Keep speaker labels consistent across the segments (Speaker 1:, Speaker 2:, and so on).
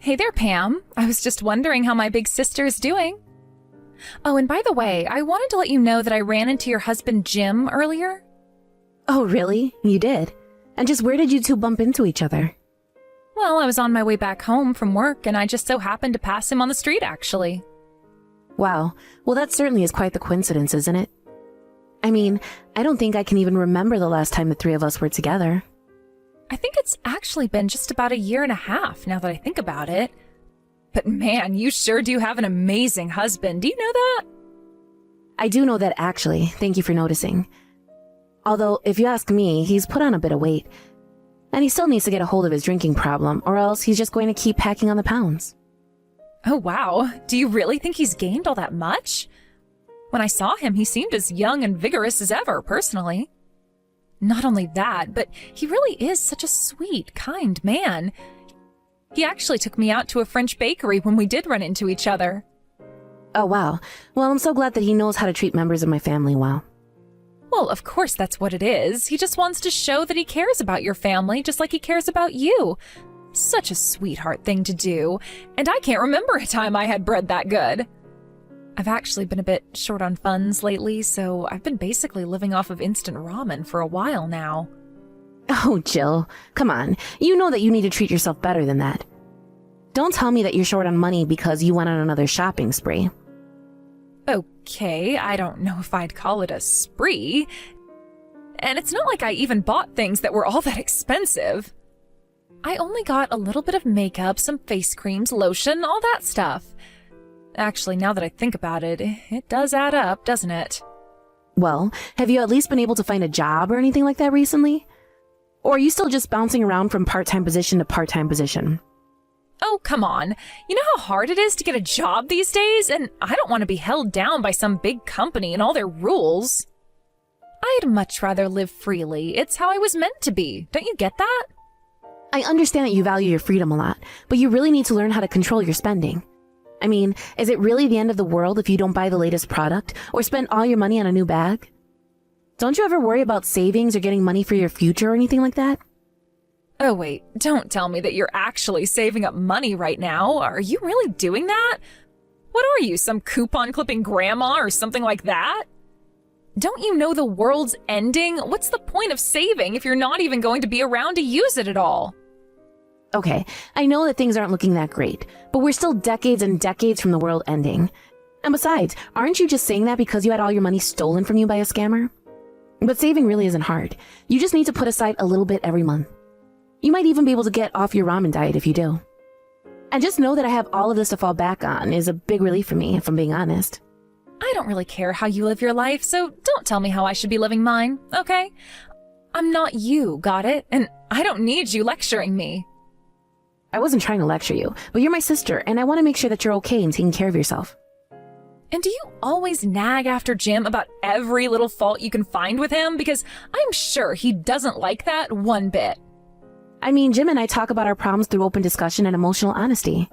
Speaker 1: Hey there, Pam. I was just wondering how my big sister is doing. Oh, and by the way, I wanted to let you know that I ran into your husband, Jim, earlier.
Speaker 2: Oh, really? You did? And just where did you two bump into each other?
Speaker 1: Well, I was on my way back home from work, and I just so happened to pass him on the street, actually.
Speaker 2: Wow. Well, that certainly is quite the coincidence, isn't it? I mean, I don't think I can even remember the last time the three of us were together.
Speaker 1: I think it's actually been just about a year and a half, now that I think about it. But man, you sure do have an amazing husband. Do you know that?
Speaker 2: I do know that, actually. Thank you for noticing. Although, if you ask me, he's put on a bit of weight. And he still needs to get a hold of his drinking problem, or else he's just going to keep packing on the pounds.
Speaker 1: Oh, wow. Do you really think he's gained all that much? When I saw him, he seemed as young and vigorous as ever, personally. Not only that, but he really is such a sweet, kind man. He actually took me out to a French bakery when we did run into each other.
Speaker 2: Oh, wow. Well, I'm so glad that he knows how to treat members of my family well.
Speaker 1: Well, of course that's what it is. He just wants to show that he cares about your family, just like he cares about you. Such a sweetheart thing to do. And I can't remember a time I had bread that good. I've actually been a bit short on funds lately, so I've been basically living off of instant ramen for a while now.
Speaker 2: Oh, Jill, come on. You know that you need to treat yourself better than that. Don't tell me that you're short on money because you went on another shopping spree.
Speaker 1: Okay, I don't know if I'd call it a spree. And it's not like I even bought things that were all that expensive. I only got a little bit of makeup, some face creams, lotion, all that stuff. Actually, now that I think about it, it does add up, doesn't it?
Speaker 2: Well, have you at least been able to find a job or anything like that recently? Or are you still just bouncing around from part-time position to part-time position?
Speaker 1: Oh, come on. You know how hard it is to get a job these days? And I don't want to be held down by some big company and all their rules. I'd much rather live freely. It's how I was meant to be. Don't you get that?
Speaker 2: I understand that you value your freedom a lot, but you really need to learn how to control your spending. I mean, is it really the end of the world if you don't buy the latest product or spend all your money on a new bag? Don't you ever worry about savings or getting money for your future or anything like that?
Speaker 1: Oh, wait, don't tell me that you're actually saving up money right now. Are you really doing that? What are you, some coupon clipping grandma or something like that? Don't you know the world's ending? What's the point of saving if you're not even going to be around to use it at all?
Speaker 2: Okay, I know that things aren't looking that great, but we're still decades and decades from the world ending. And besides, aren't you just saying that because you had all your money stolen from you by a scammer? But saving really isn't hard. You just need to put aside a little bit every month. You might even be able to get off your ramen diet if you do. And just know that I have all of this to fall back on is a big relief for me, if I'm being honest.
Speaker 1: I don't really care how you live your life, so don't tell me how I should be living mine, okay? I'm not you, got it? And I don't need you lecturing me.
Speaker 2: I wasn't trying to lecture you, but you're my sister, and I want to make sure that you're okay and taking care of yourself.
Speaker 1: And do you always nag after Jim about every little fault you can find with him? Because I'm sure he doesn't like that one bit.
Speaker 2: I mean, Jim and I talk about our problems through open discussion and emotional honesty.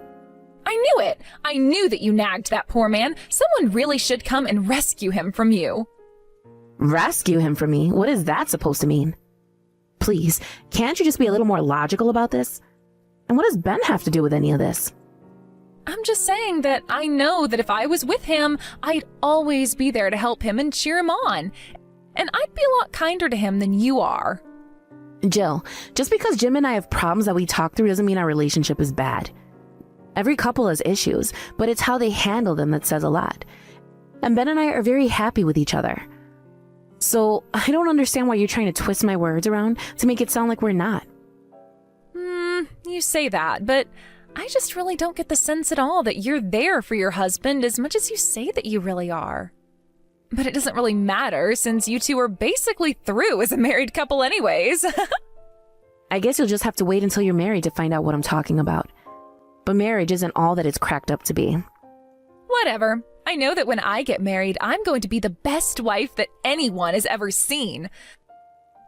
Speaker 1: I knew it! I knew that you nagged that poor man. Someone really should come and rescue him from you.
Speaker 2: Rescue him from me? What is that supposed to mean? Please, can't you just be a little more logical about this? And what does Ben have to do with any of this?
Speaker 1: I'm just saying that I know that if I was with him, I'd always be there to help him and cheer him on. And I'd be a lot kinder to him than you are.
Speaker 2: Jill, just because Jim and I have problems that we talk through doesn't mean our relationship is bad. Every couple has issues, but it's how they handle them that says a lot. And Ben and I are very happy with each other. So I don't understand why you're trying to twist my words around to make it sound like we're not.
Speaker 1: You say that, but I just really don't get the sense at all that you're there for your husband as much as you say that you really are. But it doesn't really matter since you two are basically through as a married couple anyways.
Speaker 2: I guess you'll just have to wait until you're married to find out what I'm talking about. But marriage isn't all that it's cracked up to be.
Speaker 1: Whatever. I know that when I get married, I'm going to be the best wife that anyone has ever seen.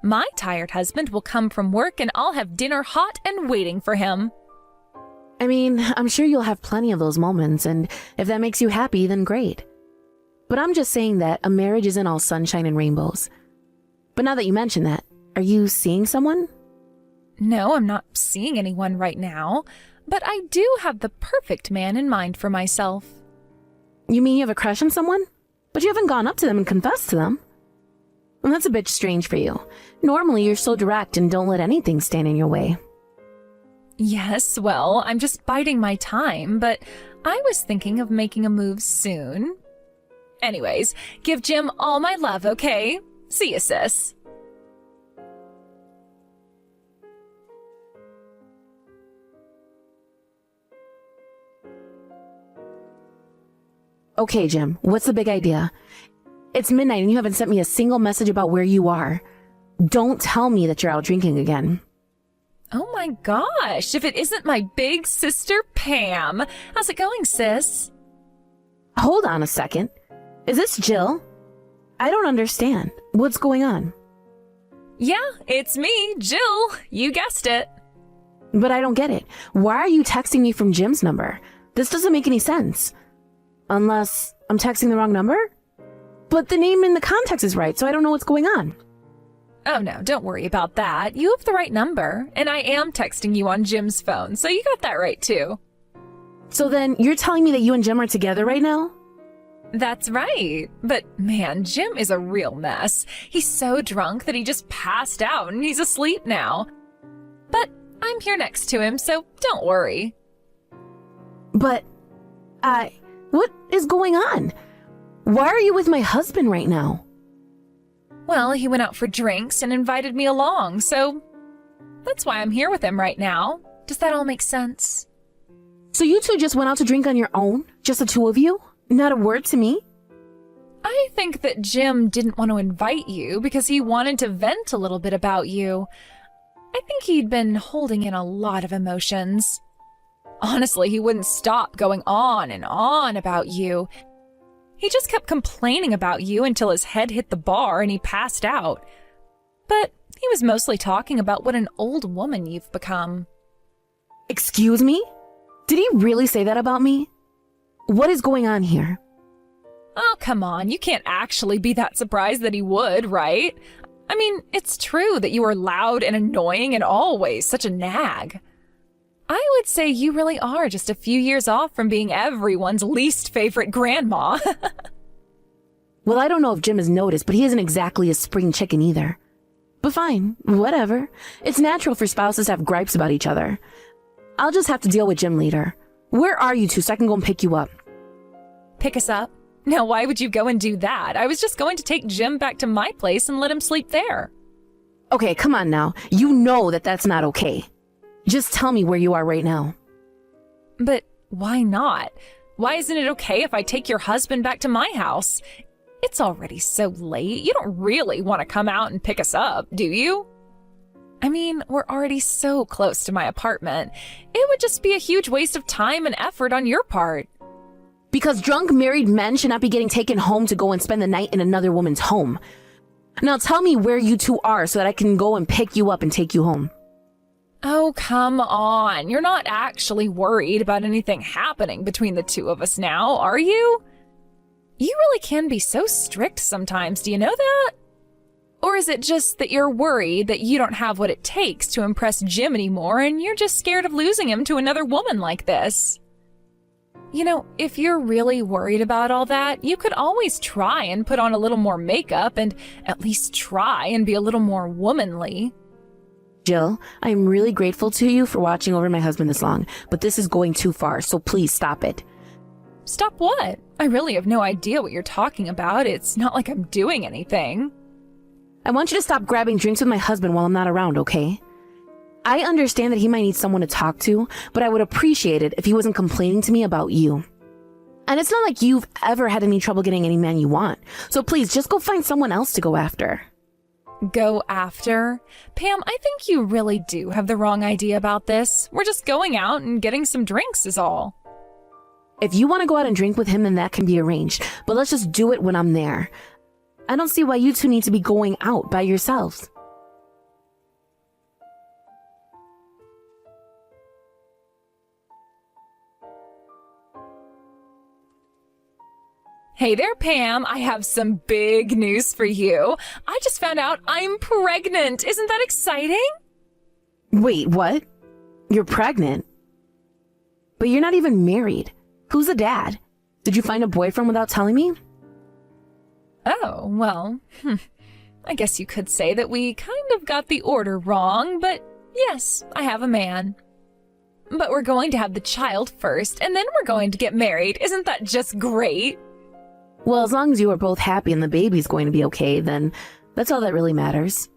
Speaker 1: My tired husband will come from work and I'll have dinner hot and waiting for him.
Speaker 2: I mean, I'm sure you'll have plenty of those moments, and if that makes you happy, then great. But I'm just saying that a marriage isn't all sunshine and rainbows. But now that you mention that, are you seeing someone?
Speaker 1: No, I'm not seeing anyone right now. but I do have the perfect man in mind for myself.
Speaker 2: You mean you have a crush on someone? But you haven't gone up to them and confessed to them. Well, that's a bit strange for you. Normally, you're so direct and don't let anything stand in your way.
Speaker 1: Yes, well, I'm just biding my time, but I was thinking of making a move soon. Anyways, give Jim all my love, okay? See ya, sis.
Speaker 2: Okay, Jim, what's the big idea? It's midnight and you haven't sent me a single message about where you are. Don't tell me that you're out drinking again.
Speaker 1: Oh my gosh, if it isn't my big sister Pam. How's it going, sis?
Speaker 2: Hold on a second. Is this Jill? I don't understand. What's going on?
Speaker 1: Yeah, it's me, Jill. You guessed it.
Speaker 2: But I don't get it. Why are you texting me from Jim's number? This doesn't make any sense. Unless I'm texting the wrong number? But the name in the context is right, so I don't know what's going on.
Speaker 1: Oh no, don't worry about that. You have the right number, and I am texting you on Jim's phone, so you got that right too.
Speaker 2: So then, you're telling me that you and Jim are together right now?
Speaker 1: That's right. But man, Jim is a real mess. He's so drunk that he just passed out and he's asleep now. But I'm here next to him, so don't worry.
Speaker 2: But, what is going on? Why are you with my husband right now?
Speaker 1: Well, he went out for drinks and invited me along, so that's why I'm here with him right now. Does that all make sense?
Speaker 2: So you two just went out to drink on your own? Just the two of you? Not a word to me?
Speaker 1: I think that Jim didn't want to invite you because he wanted to vent a little bit about you. I think he'd been holding in a lot of emotions. Honestly, he wouldn't stop going on and on about you. He just kept complaining about you until his head hit the bar and he passed out. But he was mostly talking about what an old woman you've become.
Speaker 2: Excuse me? Did he really say that about me? What is going on here?
Speaker 1: Oh, come on. You can't actually be that surprised that he would, right? I mean, it's true that you are loud and annoying and always such a nag. I would say you really are just a few years off from being everyone's least favorite grandma.
Speaker 2: Well, I don't know if Jim has noticed, but he isn't exactly a spring chicken either. But fine, whatever. It's natural for spouses to have gripes about each other. I'll just have to deal with Jim later. Where are you two so I can go and pick you up?
Speaker 1: Pick us up? Now, why would you go and do that? I was just going to take Jim back to my place and let him sleep there.
Speaker 2: Okay, come on now. You know that that's not okay. Just tell me where you are right now.
Speaker 1: But why not? Why isn't it okay if I take your husband back to my house? It's already so late. You don't really want to come out and pick us up, do you? I mean, we're already so close to my apartment. It would just be a huge waste of time and effort on your part.
Speaker 2: Because drunk married men should not be getting taken home to go and spend the night in another woman's home. Now tell me where you two are so that I can go and pick you up and take you home.
Speaker 1: Oh, come on. You're not actually worried about anything happening between the two of us now, are you? You really can be so strict sometimes, do you know that? Or is it just that you're worried that you don't have what it takes to impress Jim anymore and you're just scared of losing him to another woman like this? You know, if you're really worried about all that, you could always try and put on a little more makeup and at least try and be a little more womanly.
Speaker 2: Jill, I am really grateful to you for watching over my husband this long, but this is going too far, so please stop it.
Speaker 1: Stop what? I really have no idea what you're talking about. It's not like I'm doing anything.
Speaker 2: I want you to stop grabbing drinks with my husband while I'm not around, okay? I understand that he might need someone to talk to, but I would appreciate it if he wasn't complaining to me about you. And it's not like you've ever had any trouble getting any man you want, so please just go find someone else to go after.
Speaker 1: Go after? Pam, I think you really do have the wrong idea about this. We're just going out and getting some drinks is all.
Speaker 2: If you want to go out and drink with him, then that can be arranged, but let's just do it when I'm there. I don't see why you two need to be going out by yourselves.
Speaker 1: Hey there, Pam. I have some big news for you. I just found out I'm pregnant. Isn't that exciting?
Speaker 2: Wait, what? You're pregnant? But you're not even married. Who's the dad? Did you find a boyfriend without telling me?
Speaker 1: Oh, well, I guess you could say that we kind of got the order wrong, but yes, I have a man. But we're going to have the child first, and then we're going to get married. Isn't that just great?
Speaker 2: Well, as long as you are both happy and the baby's going to be okay, then that's all that really matters.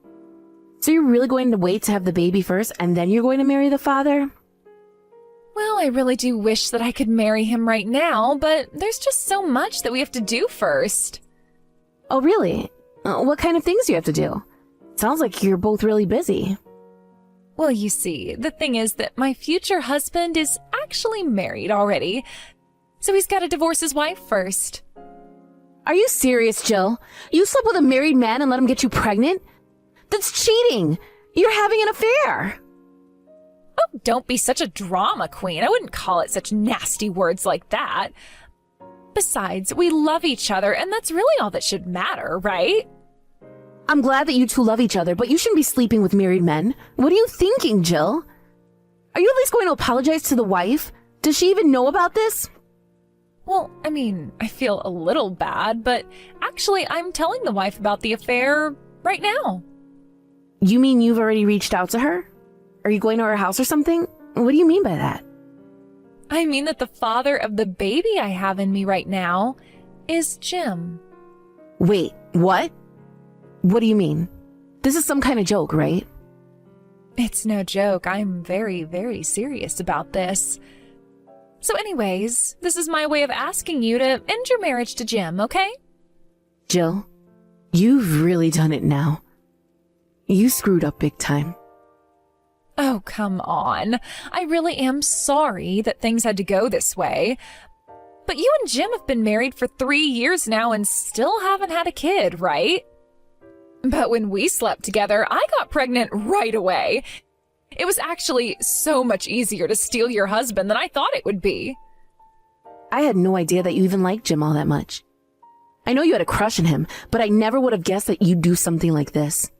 Speaker 2: So you're really going to wait to have the baby first, and then you're going to marry the father?
Speaker 1: Well, I really do wish that I could marry him right now, but there's just so much that we have to do first.
Speaker 2: Oh, really? What kind of things do you have to do? Sounds like you're both really busy.
Speaker 1: Well, you see, the thing is that my future husband is actually married already, so he's got to divorce his wife first.
Speaker 2: Are you serious, Jill? You slept with a married man and let him get you pregnant? That's cheating! You're having an affair!
Speaker 1: Oh, don't be such a drama queen. I wouldn't call it such nasty words like that. Besides, we love each other, and that's really all that should matter, right?
Speaker 2: I'm glad that you two love each other, but you shouldn't be sleeping with married men. What are you thinking, Jill? Are you at least going to apologize to the wife? Does she even know about this?
Speaker 1: Well, I mean, I feel a little bad, but actually I'm telling the wife about the affair right now.
Speaker 2: You mean you've already reached out to her? Are you going to her house or something? What do you mean by that?
Speaker 1: I mean that the father of the baby I have in me right now is Jim.
Speaker 2: Wait, what? What do you mean? This is some kind of joke, right?
Speaker 1: It's no joke. I'm very, very serious about this. So anyways, this is my way of asking you to end your marriage to Jim, okay?
Speaker 2: Jill, you've really done it now. You screwed up big time.
Speaker 1: Oh, come on. I really am sorry that things had to go this way. But you and Jim have been married for 3 years now and still haven't had a kid, right? But when we slept together, I got pregnant right away. It was actually so much easier to steal your husband than I thought it would be.
Speaker 2: I had no idea that you even liked Jim all that much. I know you had a crush on him, but I never would have guessed that you'd do something like this.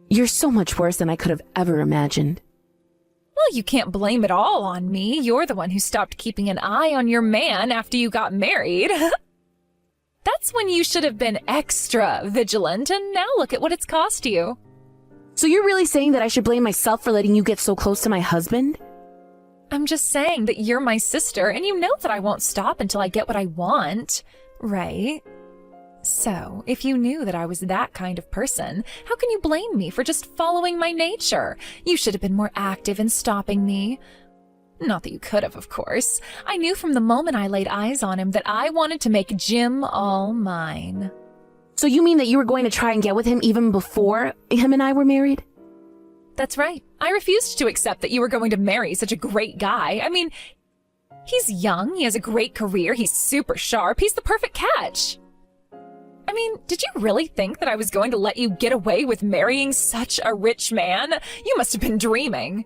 Speaker 2: You're so much worse than I could have ever imagined.
Speaker 1: Well, you can't blame it all on me. You're the one who stopped keeping an eye on your man after you got married. That's when you should have been extra vigilant, and now look at what it's cost you.
Speaker 2: So you're really saying that I should blame myself for letting you get so close to my husband?
Speaker 1: I'm just saying that you're my sister, and you know that I won't stop until I get what I want, right? So, if you knew that I was that kind of person, how can you blame me for just following my nature? You should have been more active in stopping me. Not that you could have, of course. I knew from the moment I laid eyes on him that I wanted to make Jim all mine.
Speaker 2: So you mean that you were going to try and get with him even before him and I were married?
Speaker 1: That's right. I refused to accept that you were going to marry such a great guy. I mean, he's young, he has a great career, he's super sharp, he's the perfect catch. I mean, did you really think that I was going to let you get away with marrying such a rich man? You must have been dreaming.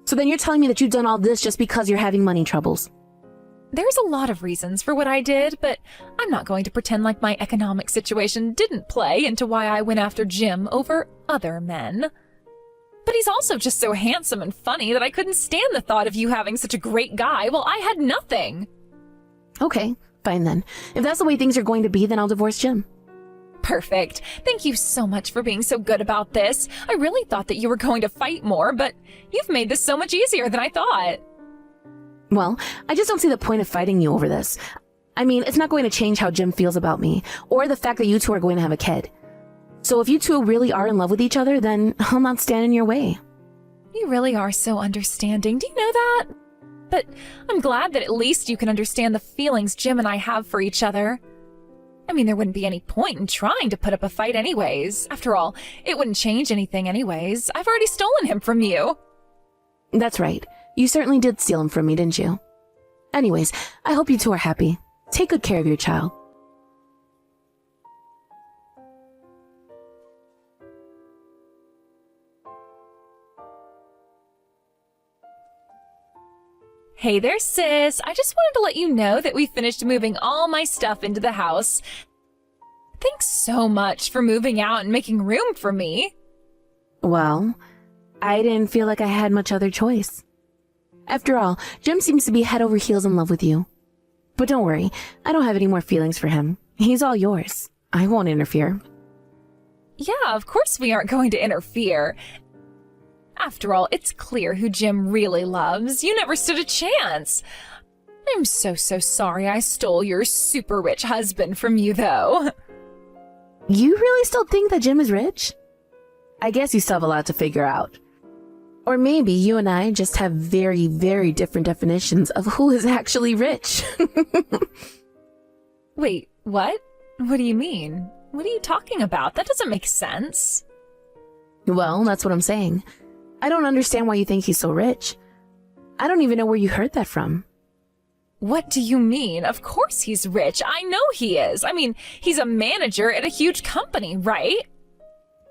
Speaker 2: So then you're telling me that you've done all this just because you're having money troubles?
Speaker 1: There's a lot of reasons for what I did, but I'm not going to pretend like my economic situation didn't play into why I went after Jim over other men. But he's also just so handsome and funny that I couldn't stand the thought of you having such a great guy while I had nothing.
Speaker 2: Okay, fine then. If that's the way things are going to be, then I'll divorce Jim.
Speaker 1: Perfect. Thank you so much for being so good about this. I really thought that you were going to fight more, but you've made this so much easier than I thought.
Speaker 2: Well, I just don't see the point of fighting you over this. I mean, it's not going to change how Jim feels about me, or the fact that you two are going to have a kid. So if you two really are in love with each other, then I'll not stand in your way.
Speaker 1: You really are so understanding. Do you know that? But I'm glad that at least you can understand the feelings Jim and I have for each other. I mean, there wouldn't be any point in trying to put up a fight anyways. After all, it wouldn't change anything anyways. I've already stolen him from you.
Speaker 2: That's right. You certainly did steal him from me, didn't you? Anyways, I hope you two are happy. Take good care of your child.
Speaker 1: Hey there, sis. I just wanted to let you know that we finished moving all my stuff into the house. Thanks so much for moving out and making room for me.
Speaker 2: Well, I didn't feel like I had much other choice. After all, Jim seems to be head over heels in love with you. But don't worry, I don't have any more feelings for him. He's all yours. I won't interfere.
Speaker 1: Yeah, of course we aren't going to interfere. After all, it's clear who Jim really loves. You never stood a chance. I'm so sorry I stole your super rich husband from you, though.
Speaker 2: You really still think that Jim is rich? I guess you still have a lot to figure out. Or maybe you and I just have very, very different definitions of who is actually rich.
Speaker 1: Wait, what? What do you mean? What are you talking about? That doesn't make sense.
Speaker 2: Well, that's what I'm saying. I don't understand why you think he's so rich. I don't even know where you heard that from.
Speaker 1: What do you mean? Of course he's rich. I know he is. I mean, he's a manager at a huge company, right?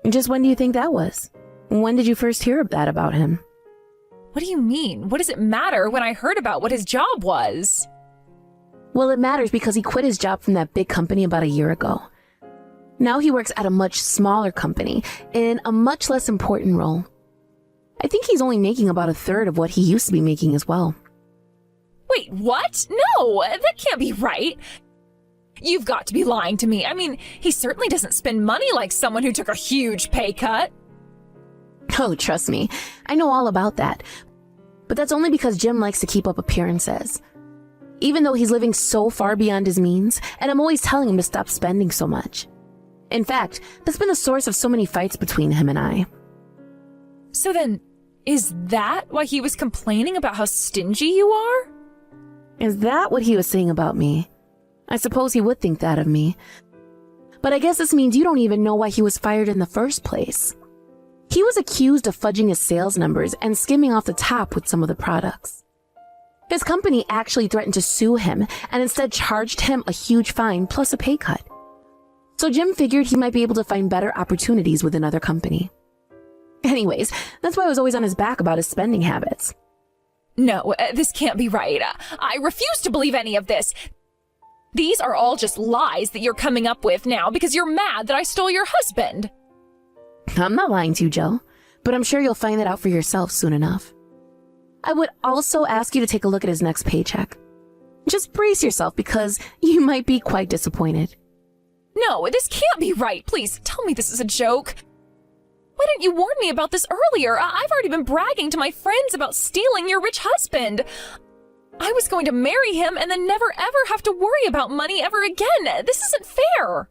Speaker 2: Just when do you think that was? When did you first hear that about him?
Speaker 1: What do you mean? What does it matter when I heard about what his job was?
Speaker 2: Well, it matters because he quit his job from that big company about a year ago. Now he works at a much smaller company in a much less important role. I think he's only making about a third of what he used to be making as well.
Speaker 1: Wait, what? No, that can't be right. You've got to be lying to me. I mean, he certainly doesn't spend money like someone who took a huge pay cut.
Speaker 2: Oh, trust me, I know all about that. But that's only because Jim likes to keep up appearances. Even though he's living so far beyond his means, and I'm always telling him to stop spending so much. In fact, that's been the source of so many fights between him and I.
Speaker 1: So then, is that why he was complaining about how stingy you are?
Speaker 2: Is that what he was saying about me? I suppose he would think that of me. But I guess this means you don't even know why he was fired in the first place. He was accused of fudging his sales numbers and skimming off the top with some of the products. His company actually threatened to sue him and instead charged him a huge fine plus a pay cut. So Jim figured he might be able to find better opportunities with another company. Anyways, that's why I was always on his back about his spending habits.
Speaker 1: No, this can't be right. I refuse to believe any of this. These are all just lies that you're coming up with now because you're mad that I stole your husband.
Speaker 2: I'm not lying to you, Jill, but I'm sure you'll find that out for yourself soon enough. I would also ask you to take a look at his next paycheck. Just brace yourself because you might be quite disappointed.
Speaker 1: No, this can't be right. Please, tell me this is a joke. Why didn't you warn me about this earlier? I've already been bragging to my friends about stealing your rich husband. I was going to marry him and then never ever have to worry about money ever again. This isn't fair.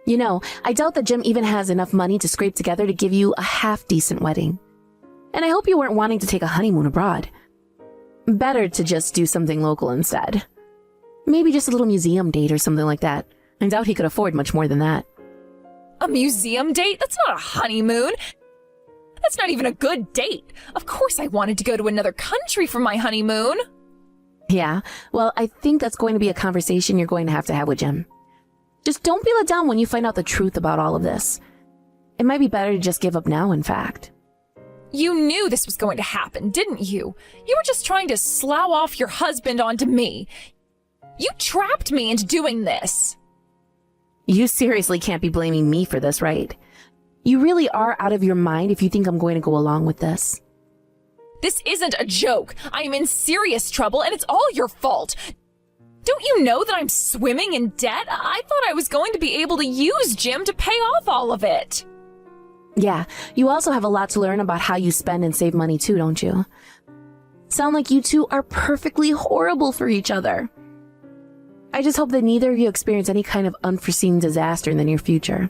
Speaker 2: You know, I doubt that Jim even has enough money to scrape together to give you a half-decent wedding. And I hope you weren't wanting to take a honeymoon abroad. Better to just do something local instead. Maybe just a little museum date or something like that. I doubt he could afford much more than that.
Speaker 1: A museum date? That's not a honeymoon. That's not even a good date. Of course I wanted to go to another country for my honeymoon.
Speaker 2: Yeah, well, I think that's going to be a conversation you're going to have with Jim. Just don't be let down when you find out the truth about all of this. It might be better to just give up now, in fact.
Speaker 1: You knew this was going to happen, didn't you? You were just trying to slough off your husband onto me. You trapped me into doing this.
Speaker 2: You seriously can't be blaming me for this, right? You really are out of your mind if you think I'm going to go along with this.
Speaker 1: This isn't a joke. I am in serious trouble, and it's all your fault. Don't you know that I'm swimming in debt? I thought I was going to be able to use Jim to pay off all of it.
Speaker 2: Yeah, you also have a lot to learn about how you spend and save money too, don't you? Sound like you two are perfectly horrible for each other. I just hope that neither of you experience any kind of unforeseen disaster in the near future.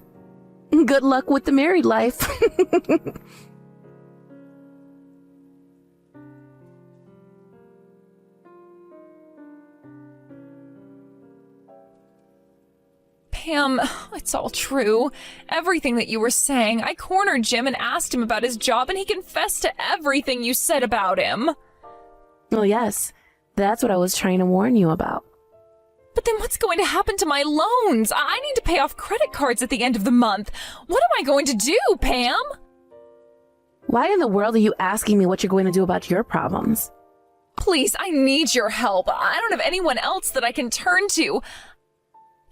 Speaker 2: Good luck with the married life.
Speaker 1: Pam, it's all true. Everything that you were saying. I cornered Jim and asked him about his job, and he confessed to everything you said about him.
Speaker 2: Well, yes, that's what I was trying to warn you about.
Speaker 1: But then what's going to happen to my loans? I need to pay off credit cards at the end of the month. What am I going to do, Pam?
Speaker 2: Why in the world are you asking me what you're going to do about your problems?
Speaker 1: Please, I need your help. I don't have anyone else that I can turn to.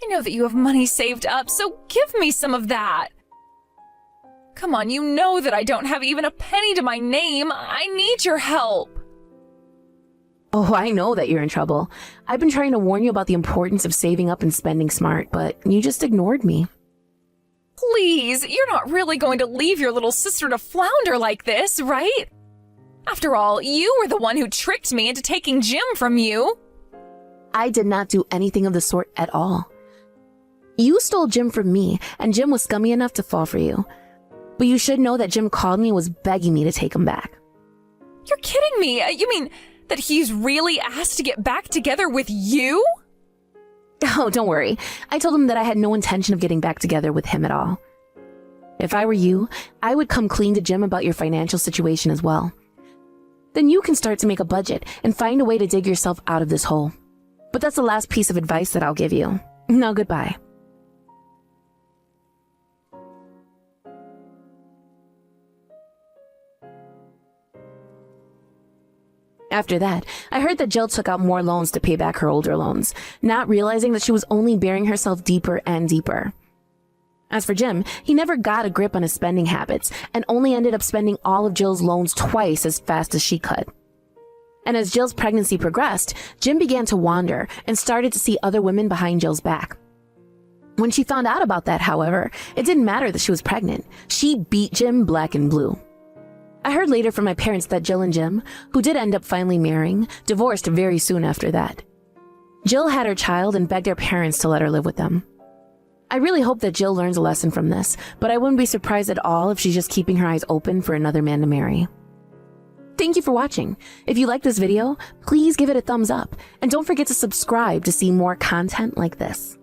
Speaker 1: I know that you have money saved up, so give me some of that. Come on, you know that I don't have even a penny to my name. I need your help.
Speaker 2: Oh, I know that you're in trouble. I've been trying to warn you about the importance of saving up and spending smart, but you just ignored me.
Speaker 1: Please, you're not really going to leave your little sister to flounder like this, right? After all, you were the one who tricked me into taking Jim from you.
Speaker 2: I did not do anything of the sort at all. You stole Jim from me, and Jim was scummy enough to fall for you. But you should know that Jim called me and was begging me to take him back.
Speaker 1: You're kidding me. You mean that he's really asked to get back together with you?
Speaker 2: Oh, don't worry. I told him that I had no intention of getting back together with him at all. If I were you, I would come clean to Jim about your financial situation as well. Then you can start to make a budget and find a way to dig yourself out of this hole. But that's the last piece of advice that I'll give you. Now, goodbye. After that, I heard that Jill took out more loans to pay back her older loans, not realizing that she was only burying herself deeper and deeper. As for Jim, he never got a grip on his spending habits and only ended up spending all of Jill's loans twice as fast as she could. And as Jill's pregnancy progressed, Jim began to wander and started to see other women behind Jill's back. When she found out about that, however, it didn't matter that she was pregnant. She beat Jim black and blue. I heard later from my parents that Jill and Jim, who did end up finally marrying, divorced very soon after that. Jill had her child and begged her parents to let her live with them. I really hope that Jill learns a lesson from this, but I wouldn't be surprised at all if she's just keeping her eyes open for another man to marry. Thank you for watching. If you liked this video, please give it a thumbs up, and don't forget to subscribe to see more content like this.